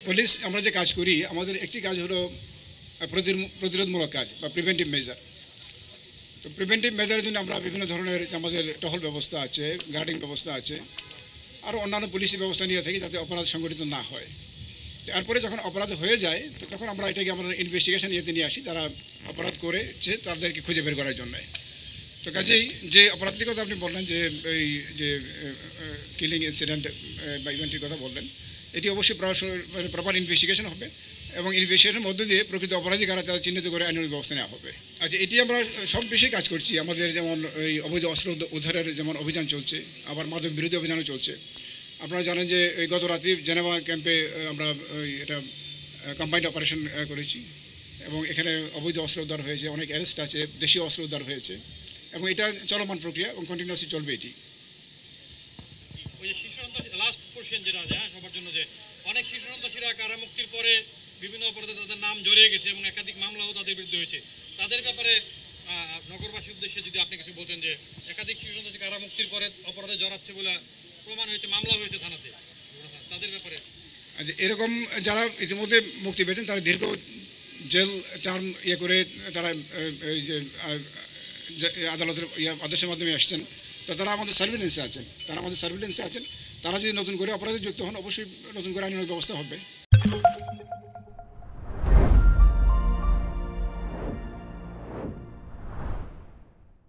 Police আমরা যে কাজ করি আমাদের একটি কাজ হলো প্রতিরোধমূলক কাজ বা প্রিভেন্টিভ মেজার। তো প্রিভেন্টিভ মেজারের জন্য আমরা বিভিন্ন ধরনের আমাদের টহল ব্যবস্থা আছে, গার্ডিং ব্যবস্থা আছে, আরও অন্যান্য পুলিশি ব্যবস্থা নিয়ে থাকি যাতে অপরাধ সংগঠিত না হয়। তারপরে যখন অপরাধ হয়ে যায় তো তখন আমরা এটাকে আমাদের ইনভেস্টিগেশন ইয়েতে নিয়ে আসি, তারা অপরাধ করেছে তাদেরকে খুঁজে বের করার জন্য। তো কাজেই যে অপরাধটির কথা আপনি বললেন যে এই যে কিলিং ইনসিডেন্ট বা ইভেন্টের কথা বললেন, এটি অবশ্যই প্রপার ইনভেস্টিগেশন হবে এবং ইনভেস্টিগেশনের মধ্যে দিয়ে প্রকৃত অপরাধী কারা তারা চিহ্নিত করে আইনানুগ ব্যবস্থা নেওয়া হবে। আচ্ছা, এটি আমরা সব বিষয়ে কাজ করছি। আমাদের যেমন এই অবৈধ অস্ত্র উদ্ধারের যেমন অভিযান চলছে, আবার মাদক বিরোধী অভিযানও চলছে। আপনারা জানেন যে এই গত রাতে জেনেভা ক্যাম্পে আমরা এটা কম্বাইন্ড অপারেশন করেছি এবং এখানে অবৈধ অস্ত্র উদ্ধার হয়েছে, অনেক অ্যারেস্ট আছে, দেশীয় অস্ত্র উদ্ধার হয়েছে এবং এটা চলমান প্রক্রিয়া এবং কন্টিনিউয়াসলি চলবে। এটি ওই যে শিশু সন্ত্রাসী লাস্ট কোশ্চেন যেটা আছে সবার জন্য, যে অনেক শিশু সন্ত্রাসীরা কারামুক্তির পরে বিভিন্ন অপরাধে তাদের নাম জড়িয়ে গেছে এবং একাধিক মামলাও তাদের বিরুদ্ধে হয়েছে, তাদের ব্যাপারে নগরবাসীর উদ্দেশ্যে যদি আপনি কিছু বলতেন, যে একাধিক শিশু সন্ত্রাসী কারামুক্তির পরে অপরাধে জড়াচ্ছে বলে প্রমাণ হয়েছে, মামলা হয়েছে থানাতে, তাদের ব্যাপারে। আচ্ছা, এরকম যারা ইতিমধ্যে মুক্তি পেয়েছেন তারা দীর্ঘ জেল টার্ম করে তারা এই যে আদালতের আদেশের মাধ্যমে আসছেন, তো তারা আমাদের সার্ভিলেন্সে আছেন। তারা যদি নতুন করে অপরাধে যুক্ত হন অবশ্যই নতুন করে আইনানুগ ব্যবস্থা হবে।